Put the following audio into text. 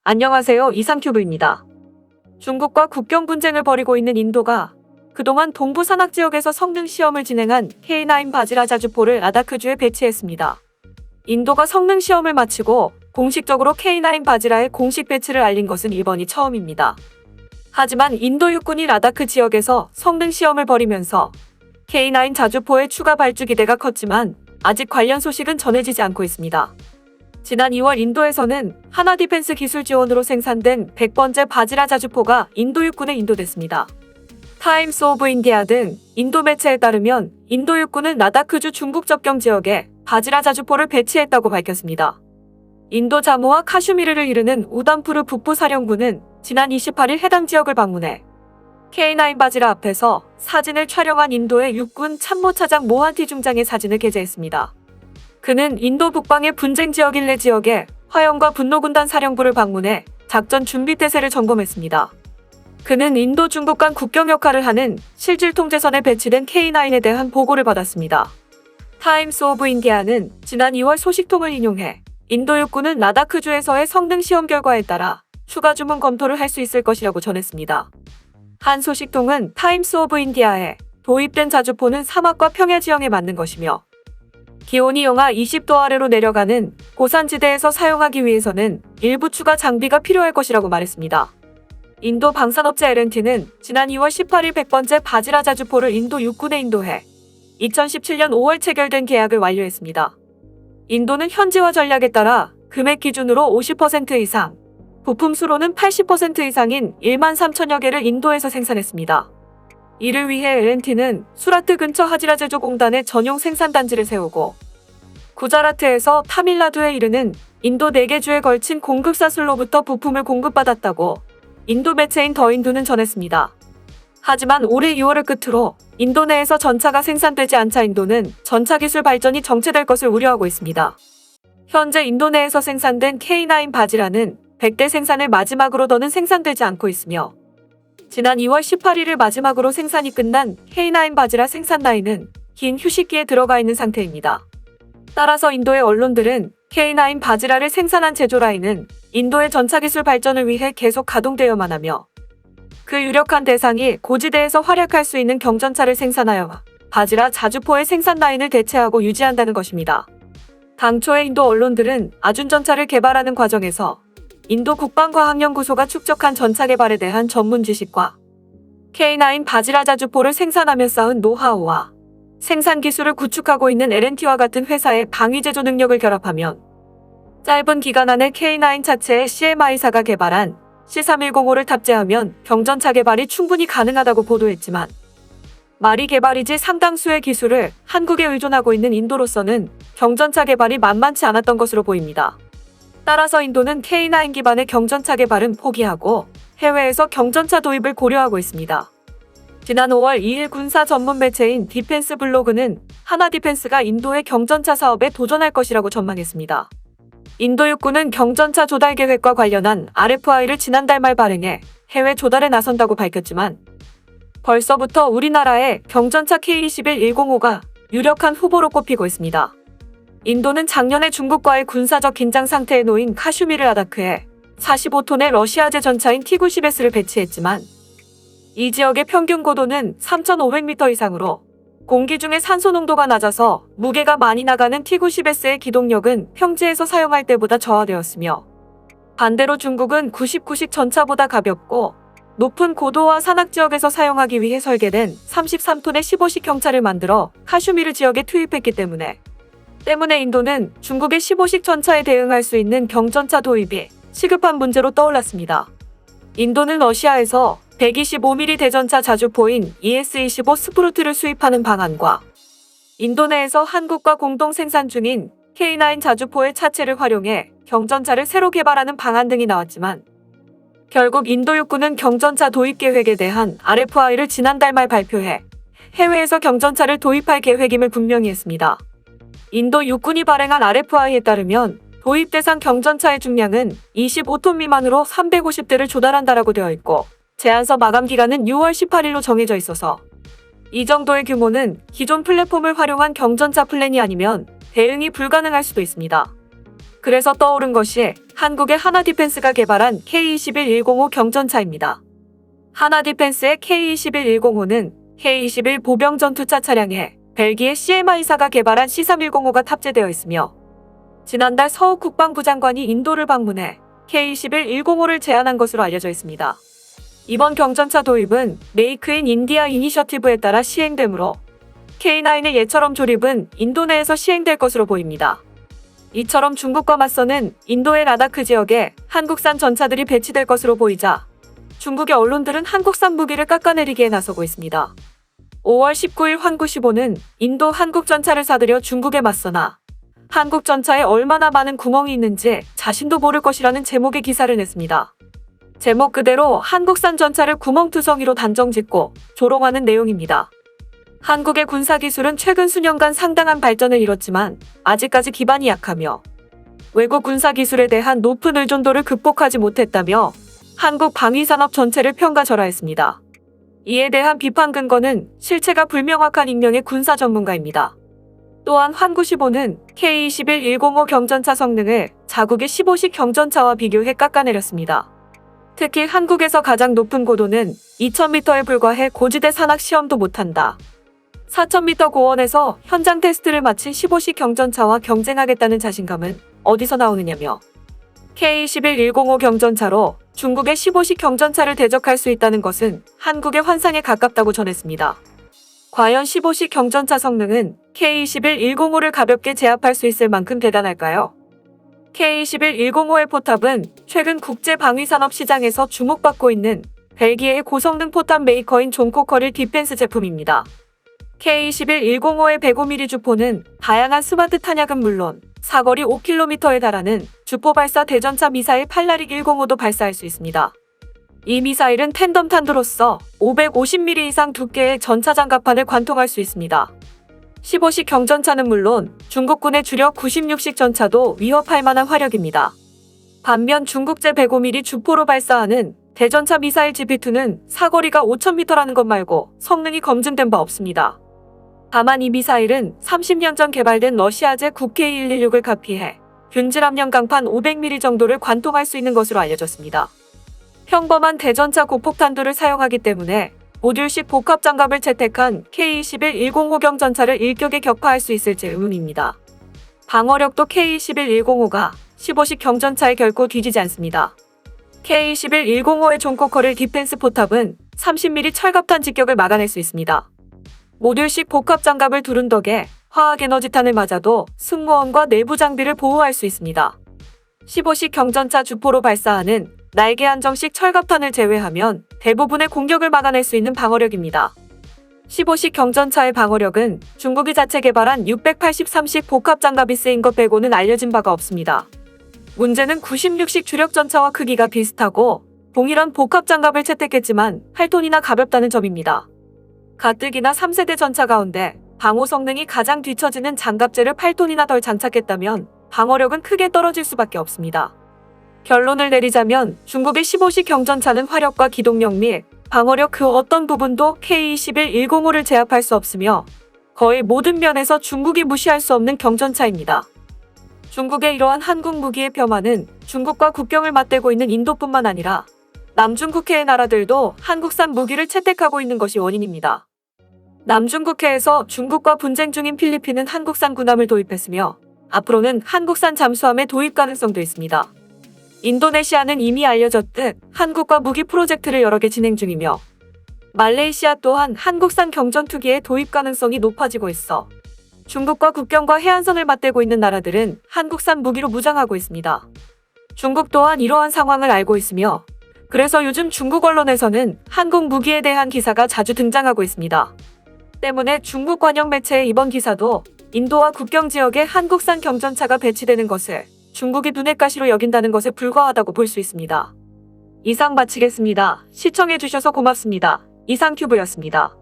안녕하세요. 이상큐브입니다. 중국과 국경 분쟁을 벌이고 있는 인도가 그동안 동부 산악 지역에서 성능 시험을 진행한 K9 바지라 자주포를 라다크주에 배치했습니다. 인도가 성능 시험을 마치고 공식적으로 K9 바지라의 공식 배치를 알린 것은 이번이 처음입니다. 하지만 인도 육군이 라다크 지역에서 성능 시험을 벌이면서 K9 자주포의 추가 발주 기대가 컸지만 아직 관련 소식은 전해지지 않고 있습니다. 지난 2월 인도에서는 하나 디펜스 기술 지원으로 생산된 100번째 바지라 자주포가 인도 육군에 인도됐습니다. 타임스 오브 인디아 등 인도 매체에 따르면 인도 육군은 라다크주 중국 접경 지역에 바지라 자주포를 배치했다고 밝혔습니다. 인도 자무와 카슈미르를 이르는 우담푸르 북부 사령부는 지난 28일 해당 지역을 방문해 K9 바지라 앞에서 사진을 촬영한 인도의 육군 참모차장 모한티 중장의 사진을 게재했습니다. 그는 인도 북방의 분쟁 지역 일레 지역에 화영과 분노군단 사령부를 방문해 작전 준비 태세를 점검했습니다. 그는 인도 중국 간 국경 역할을 하는 실질 통제선에 배치된 K9에 대한 보고를 받았습니다. 타임스 오브 인디아는 지난 2월 소식통을 인용해 인도 육군은 라다크주에서의 성능 시험 결과에 따라 추가 주문 검토를 할 수 있을 것이라고 전했습니다. 한 소식통은 타임스 오브 인디아에 도입된 자주포는 사막과 평야 지형에 맞는 것이며 기온이 영하 20도 아래로 내려가는 고산지대에서 사용하기 위해서는 일부 추가 장비가 필요할 것이라고 말했습니다. 인도 방산업체 L&T는 지난 2월 18일 100번째 바지라 자주포를 인도 육군에 인도해 2017년 5월 체결된 계약을 완료했습니다. 인도는 현지화 전략에 따라 금액 기준으로 50% 이상, 부품 수로는 80% 이상인 1만 3천여 개를 인도에서 생산했습니다. 이를 위해 L&T는 수라트 근처 하지라 제조 공단에 전용 생산단지를 세우고 구자라트에서 타밀나두에 이르는 인도 4개 주에 걸친 공급사슬로부터 부품을 공급받았다고 인도 매체인 더인두는 전했습니다. 하지만 올해 6월을 끝으로 인도 내에서 전차가 생산되지 않자 인도는 전차 기술 발전이 정체될 것을 우려하고 있습니다. 현재 인도 내에서 생산된 K9 바지라는 100대 생산을 마지막으로 더는 생산되지 않고 있으며 지난 2월 18일을 마지막으로 생산이 끝난 K9 바지라 생산 라인은 긴 휴식기에 들어가 있는 상태입니다. 따라서 인도의 언론들은 K9 바지라를 생산한 제조 라인은 인도의 전차 기술 발전을 위해 계속 가동되어야만 하며 그 유력한 대상이 고지대에서 활약할 수 있는 경전차를 생산하여 바지라 자주포의 생산 라인을 대체하고 유지한다는 것입니다. 당초에 인도 언론들은 아준전차를 개발하는 과정에서 인도 국방과학연구소가 축적한 전차 개발에 대한 전문 지식과 K9 바지라 자주포를 생산하며 쌓은 노하우와 생산 기술을 구축하고 있는 L&T와 같은 회사의 방위 제조 능력을 결합하면 짧은 기간 안에 K9 자체의 CMI사가 개발한 C3105를 탑재하면 경전차 개발이 충분히 가능하다고 보도했지만 말이 개발이지 상당수의 기술을 한국에 의존하고 있는 인도로서는 경전차 개발이 만만치 않았던 것으로 보입니다. 따라서 인도는 K9 기반의 경전차 개발은 포기하고 해외에서 경전차 도입을 고려하고 있습니다. 지난 5월 2일 군사 전문 매체인 디펜스 블로그는 하나 디펜스가 인도의 경전차 사업에 도전할 것이라고 전망했습니다. 인도 육군은 경전차 조달 계획과 관련한 RFI를 지난달 말 발행해 해외 조달에 나선다고 밝혔지만 벌써부터 우리나라의 경전차 K21105가 유력한 후보로 꼽히고 있습니다. 인도는 작년에 중국과의 군사적 긴장 상태에 놓인 카슈미르 라다크에 45톤의 러시아제 전차인 T-90S를 배치했지만 이 지역의 평균 고도는 3,500m 이상으로 공기 중에 산소 농도가 낮아서 무게가 많이 나가는 T-90S의 기동력은 평지에서 사용할 때보다 저하되었으며 반대로 중국은 99식 전차보다 가볍고 높은 고도와 산악 지역에서 사용하기 위해 설계된 33톤의 15식 경차를 만들어 카슈미르 지역에 투입했기 때문에 인도는 중국의 15식 전차에 대응할 수 있는 경전차 도입이 시급한 문제로 떠올랐습니다. 인도는 러시아에서 125mm 대전차 자주포인 ES-25 스프루트를 수입하는 방안과 인도 내에서 한국과 공동 생산 중인 K9 자주포의 차체를 활용해 경전차를 새로 개발하는 방안 등이 나왔지만 결국 인도 육군은 경전차 도입 계획에 대한 RFI를 지난달 말 발표해 해외에서 경전차를 도입할 계획임을 분명히 했습니다. 인도 육군이 발행한 RFI에 따르면 도입 대상 경전차의 중량은 25톤 미만으로 350대를 조달한다라고 되어 있고 제안서 마감 기간은 6월 18일로 정해져 있어서 이 정도의 규모는 기존 플랫폼을 활용한 경전차 플랜이 아니면 대응이 불가능할 수도 있습니다. 그래서 떠오른 것이 한국의 하나디펜스가 개발한 K21105 경전차입니다. 하나디펜스의 K21105는 K21 보병 전투차 차량에 벨기에 CMI사가 개발한 C3105가 탑재되어 있으며 지난달 서욱 국방부 장관이 인도를 방문해 K21105를 제안한 것으로 알려져 있습니다. 이번 경전차 도입은 메이크 인 인디아 이니셔티브에 따라 시행되므로 K9의 예처럼 조립은 인도 내에서 시행될 것으로 보입니다. 이처럼 중국과 맞서는 인도의 라다크 지역에 한국산 전차들이 배치될 것으로 보이자 중국의 언론들은 한국산 무기를 깎아내리기에 나서고 있습니다. 5월 19일 환구15는 인도 한국 전차를 사들여 중국에 맞서나 한국 전차에 얼마나 많은 구멍이 있는지 자신도 모를 것이라는 제목의 기사를 냈습니다. 제목 그대로 한국산 전차를 구멍투성이로 단정짓고 조롱하는 내용입니다. 한국의 군사기술은 최근 수년간 상당한 발전을 이뤘지만 아직까지 기반이 약하며 외국 군사기술에 대한 높은 의존도를 극복하지 못했다며 한국 방위산업 전체를 평가절하했습니다. 이에 대한 비판 근거는 실체가 불명확한 익명의 군사 전문가입니다. 또한 환구15는 K21105 경전차 성능을 자국의 15식 경전차와 비교해 깎아내렸습니다. 특히 한국에서 가장 높은 고도는 2000m에 불과해 고지대 산악 시험도 못한다. 4000m 고원에서 현장 테스트를 마친 15식 경전차와 경쟁하겠다는 자신감은 어디서 나오느냐며 K21105 경전차로 중국의 15식 경전차를 대적할 수 있다는 것은 한국의 환상에 가깝다고 전했습니다. 과연 15식 경전차 성능은 K21105를 가볍게 제압할 수 있을 만큼 대단할까요? K21105의 포탑은 최근 국제 방위산업 시장에서 주목받고 있는 벨기에의 고성능 포탑 메이커인 존 코커릴 디펜스 제품입니다. K21105의 105mm 주포는 다양한 스마트 탄약은 물론 사거리 5km에 달하는 주포 발사 대전차 미사일 팔라릭 105도 발사할 수 있습니다. 이 미사일은 텐덤 탄두로서 550mm 이상 두께의 전차 장갑판을 관통할 수 있습니다. 15식 경전차는 물론 중국군의 주력 96식 전차도 위협할 만한 화력입니다. 반면 중국제 105mm 주포로 발사하는 대전차 미사일 GP2는 사거리가 5000m라는 것 말고 성능이 검증된 바 없습니다. 다만 이 미사일은 30년 전 개발된 러시아제 9K116을 카피해 균질 함량 강판 500mm 정도를 관통할 수 있는 것으로 알려졌습니다. 평범한 대전차 고폭탄두를 사용하기 때문에 모듈식 복합 장갑을 채택한 K21105 경전차를 일격에 격파할 수 있을지 의문입니다. 방어력도 K21105가 15식 경전차에 결코 뒤지지 않습니다. K21105의 존 코커릴 디펜스 포탑은 30mm 철갑탄 직격을 막아낼 수 있습니다. 모듈식 복합 장갑을 두른 덕에 화학에너지탄을 맞아도 승무원과 내부 장비를 보호할 수 있습니다. 15식 경전차 주포로 발사하는 날개 안정식 철갑탄을 제외하면 대부분의 공격을 막아낼 수 있는 방어력입니다. 15식 경전차의 방어력은 중국이 자체 개발한 683식 복합 장갑이 쓰인 것 빼고는 알려진 바가 없습니다. 문제는 96식 주력 전차와 크기가 비슷하고 동일한 복합 장갑을 채택했지만 8톤이나 가볍다는 점입니다. 가뜩이나 3세대 전차 가운데 방호 성능이 가장 뒤처지는 장갑재를 8톤이나 덜 장착했다면 방어력은 크게 떨어질 수밖에 없습니다. 결론을 내리자면 중국의 15식 경전차는 화력과 기동력 및 방어력 그 어떤 부분도 K21105를 제압할 수 없으며 거의 모든 면에서 중국이 무시할 수 없는 경전차입니다. 중국의 이러한 한국 무기의 폄하는 중국과 국경을 맞대고 있는 인도뿐만 아니라 남중국해의 나라들도 한국산 무기를 채택하고 있는 것이 원인입니다. 남중국해에서 중국과 분쟁 중인 필리핀은 한국산 군함을 도입했으며 앞으로는 한국산 잠수함의 도입 가능성도 있습니다. 인도네시아는 이미 알려졌듯 한국과 무기 프로젝트를 여러 개 진행 중이며 말레이시아 또한 한국산 경전투기의 도입 가능성이 높아지고 있어 중국과 국경과 해안선을 맞대고 있는 나라들은 한국산 무기로 무장하고 있습니다. 중국 또한 이러한 상황을 알고 있으며 그래서 요즘 중국 언론에서는 한국 무기에 대한 기사가 자주 등장하고 있습니다. 때문에 중국 관영 매체의 이번 기사도 인도와 국경 지역에 한국산 경전차가 배치되는 것을 중국이 눈엣 가시로 여긴다는 것에 불과하다고 볼 수 있습니다. 이상 마치겠습니다. 시청해주셔서 고맙습니다. 이상큐브였습니다.